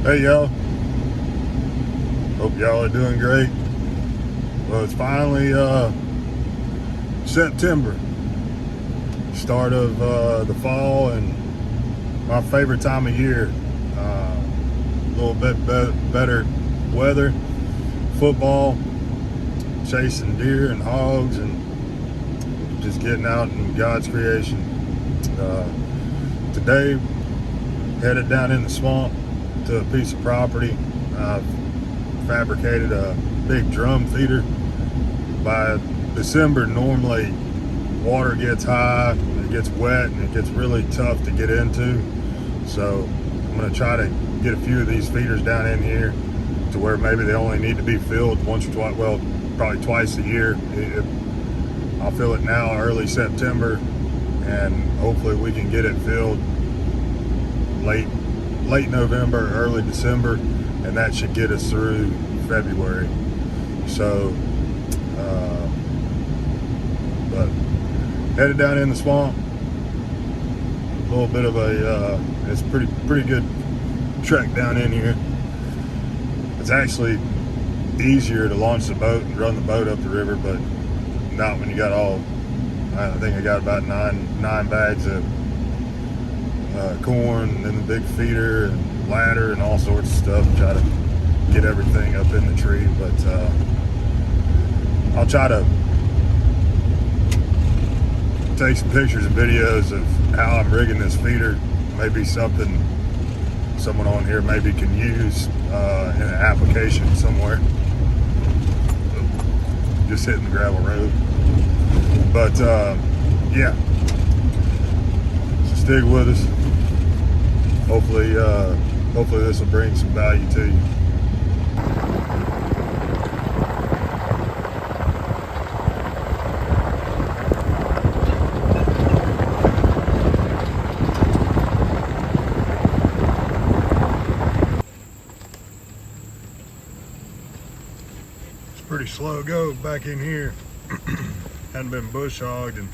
Hey y'all, hope y'all are doing great. Well, it's finally September, start of the fall, and my favorite time of year. A little bit better weather, football, chasing deer and hogs, and just getting out in God's creation. Today, headed down in the swamp to a piece of property. I've fabricated a big drum feeder. By December, normally water gets high, it gets wet, and it gets really tough to get into. So I'm going to try to get a few of these feeders down in here to where maybe they only need to be filled once or twice, well, probably twice a year. I'll fill it now early September, and hopefully we can get it filled late November, early December, and that should get us through February. So, but headed down in the swamp. A little bit of a, it's pretty good trek down in here. It's actually easier to launch the boat and run the boat up the river, but not when you got all, I think I got about nine bags of corn, and then the big feeder and ladder and all sorts of stuff. Try to get everything up in the tree, but I'll try to take some pictures and videos of how I'm rigging this feeder. Maybe something someone on here maybe can use in an application somewhere. Just hitting the gravel road, but yeah, so stick with us. Hopefully this will bring some value to you. It's pretty slow go back in here. Hadn't been bush hogged, and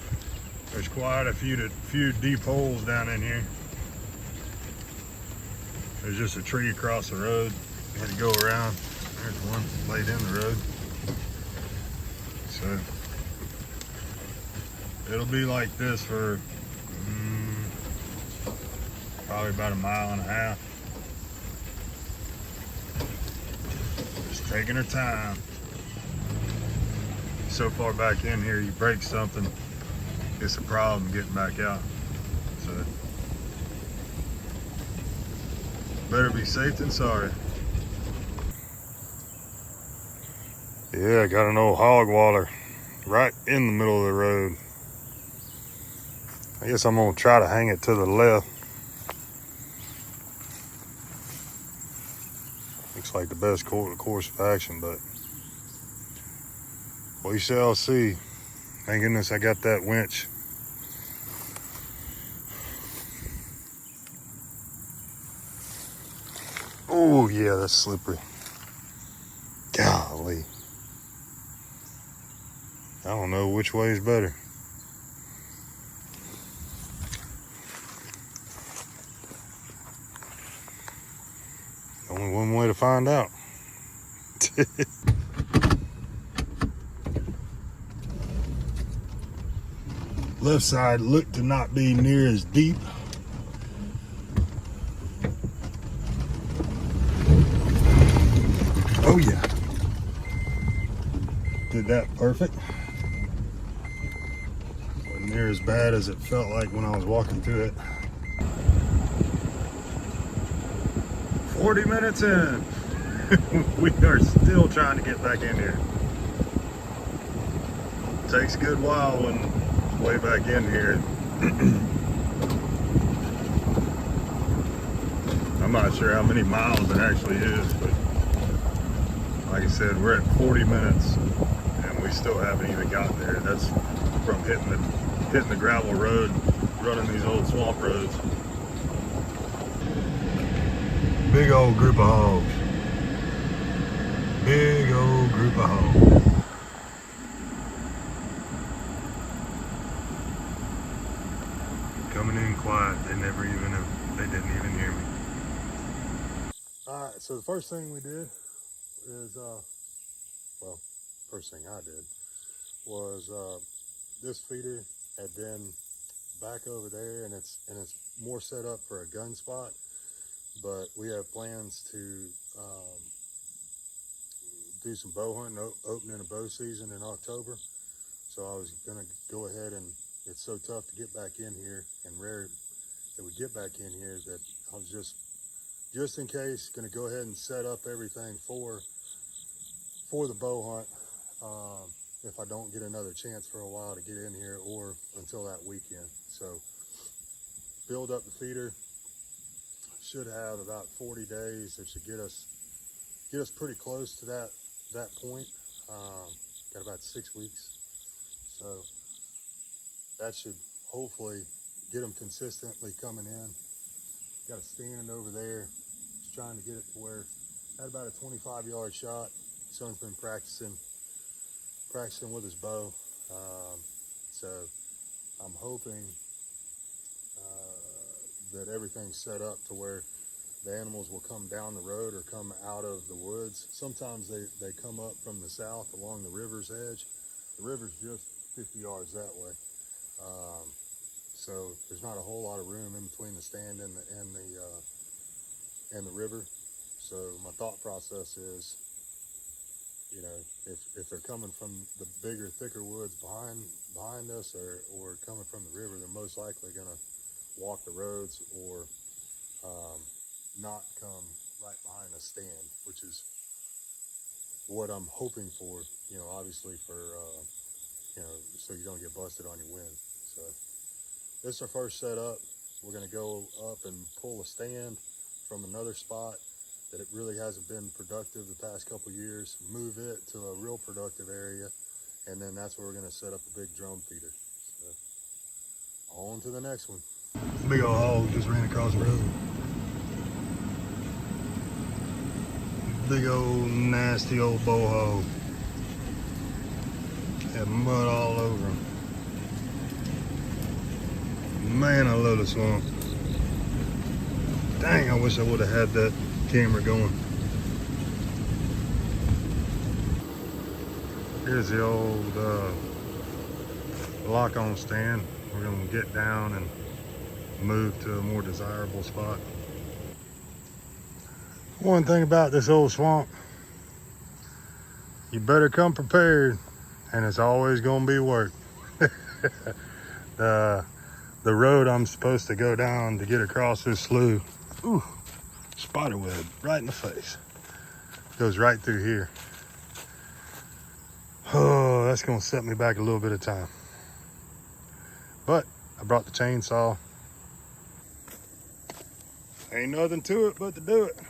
there's quite a few deep holes down in here. There's just a tree across the road. You had to go around. There's one laid in the road. So it'll be like this for probably about a mile and a half. Just taking her time. So far back in here, you break something, it's a problem getting back out. So better be safe than sorry. Yeah, I got an old hog waller right in the middle of the road. I guess I'm gonna try to hang it to the left. Looks like the best course of action, but we shall see. Thank goodness I got that winch. Oh yeah, that's slippery. Golly. I don't know which way is better. Only one way to find out. Left side looked to not be near as deep. Oh yeah. Did that perfect. Wasn't near as bad as it felt like when I was walking through it. 40 minutes in. We are still trying to get back in here. Takes a good while when it's way back in here. I'm not sure how many miles it actually is, but like I said, we're at 40 minutes and we still haven't even gotten there. That's from hitting the gravel road, running these old swamp roads. Big old group of hogs. Big old group of hogs. Coming in quiet. They didn't even hear me. All right, So the first thing we did is, well, first thing I did was this feeder had been back over there, and it's more set up for a gun spot, but we have plans to do some bow hunting, opening a bow season in October. So I was gonna go ahead, and it's so tough to get back in here and rare that we get back in here that I was just in case gonna go ahead and set up everything for the bow hunt if I don't get another chance for a while to get in here or until that weekend. So build up the feeder. Should have about 40 days. That should get us pretty close to that point. Got about 6 weeks. So that should hopefully get them consistently coming in. Got a stand over there. Just trying to get it to where had about a 25-yard shot. Son's been practicing with his bow. So I'm hoping that everything's set up to where the animals will come down the road or come out of the woods. Sometimes they come up from the south along the river's edge. The river's just 50 yards that way. So there's not a whole lot of room in between the stand and the river. So my thought process is, you know, if they're coming from the bigger, thicker woods behind us or coming from the river, they're most likely gonna walk the roads or not come right behind a stand, which is what I'm hoping for, you know, obviously for, you know, so you don't get busted on your wind. So this is our first setup. We're gonna go up and pull a stand from another spot that it really hasn't been productive the past couple years, move it to a real productive area, and then that's where we're gonna set up the big drum feeder. So on to the next one. Big old hog just ran across the road. Big old nasty old bow hog. Had mud all over him. Man, I love the swamp. Dang, I wish I would have had that camera going. Here's the old lock-on stand. We're gonna get down and move to a more desirable spot. One thing about this old swamp, you better come prepared, and it's always gonna be work. The road I'm supposed to go down to get across this slough, ooh, spider web right in the face. Goes right through here. Oh, that's gonna set me back a little bit of time. But I brought the chainsaw. Ain't nothing to it but to do it.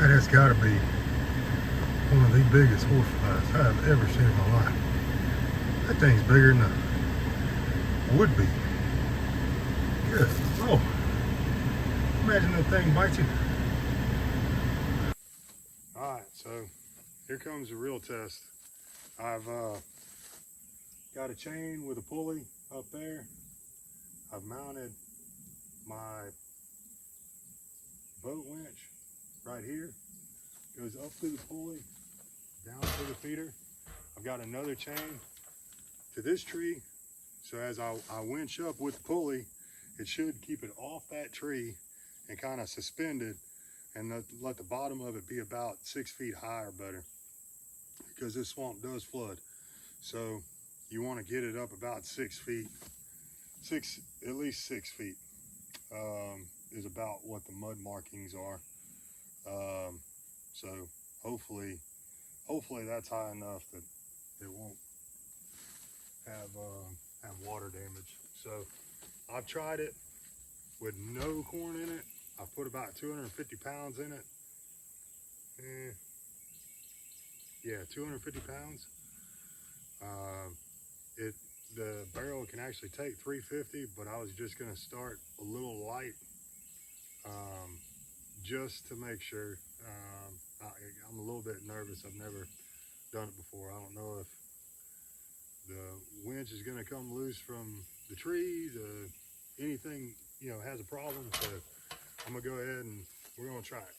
That has got to be one of the biggest horseflies I have ever seen in my life. That thing's bigger than a would be. Good. Oh, imagine that thing bites you. All right, so here comes the real test. I've got a chain with a pulley up there. I've mounted my boat winch right here. Goes up through the pulley, down to the feeder. I've got another chain to this tree, so as I winch up with the pulley, it should keep it off that tree and kind of suspended, and let the bottom of it be about 6 feet high or better, because this swamp does flood. So you want to get it up about 6 feet, at least 6 feet is about what the mud markings are. So hopefully that's high enough that it won't have water damage. So I've tried it with no corn in it. I put about 250 pounds in it. Yeah, 250 pounds. The barrel can actually take 350, but I was just gonna start a little light, just to make sure. I'm a little bit nervous. I've never done it before. I don't know if the winch is gonna come loose from the trees, anything, has a problem. So I'm gonna go ahead and we're gonna try it.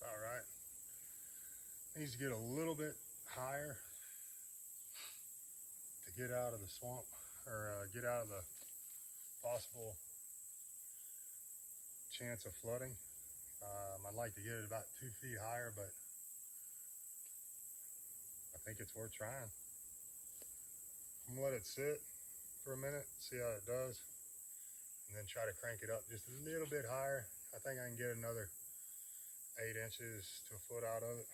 All right. Needs to get a little bit higher to get out of the swamp, or get out of the possible chance of flooding. I'd like to get it about 2 feet higher, but I think it's worth trying. I'm gonna let it sit for a minute, see how it does, and then try to crank it up just a little bit higher. I think I can get another 8 inches to a foot out of it.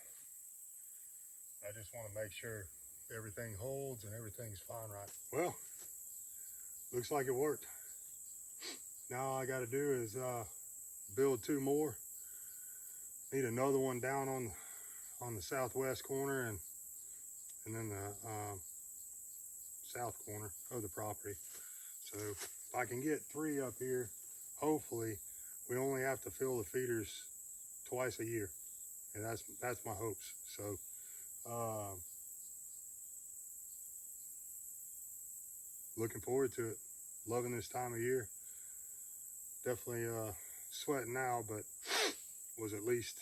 I just want to make sure everything holds and everything's fine right. Well, looks like it worked. Now all I got to do is build 2 more Need another one down on the southwest corner and then the south corner of the property. So if I can get 3 up here, hopefully we only have to fill the feeders twice a year, and that's my hopes. So looking forward to it. Loving this time of year. Definitely sweating now, but was at least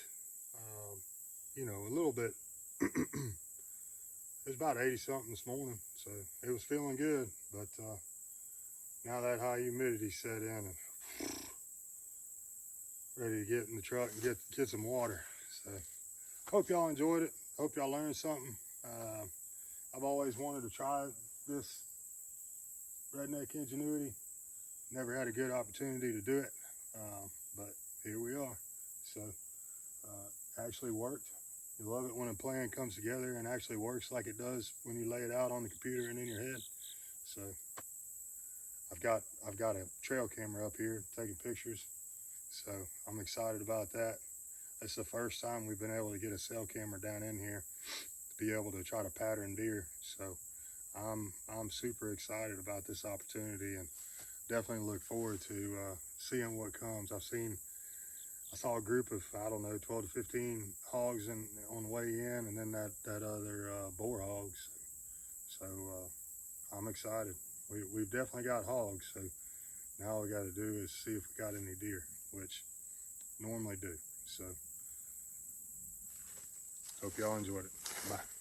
you know, a little bit. It was about 80 something this morning, so it was feeling good. But now that high humidity set in, and ready to get in the truck and get some water. So hope y'all enjoyed it. Hope y'all learned something. I've always wanted to try this redneck ingenuity. Never had a good opportunity to do it, but here we are. So actually worked. You love it when a plan comes together and actually works like it does when you lay it out on the computer and in your head. So I've got a trail camera up here taking pictures. So I'm excited about that. It's the first time we've been able to get a cell camera down in here to be able to try to pattern deer. So I'm super excited about this opportunity and definitely look forward to seeing what comes. I saw a group of, I don't know, 12 to 15 hogs on the way in, and then that other boar hogs. So I'm excited. We've definitely got hogs. So now all we got to do is see if we got any deer, which normally do. So hope y'all enjoyed it. Bye.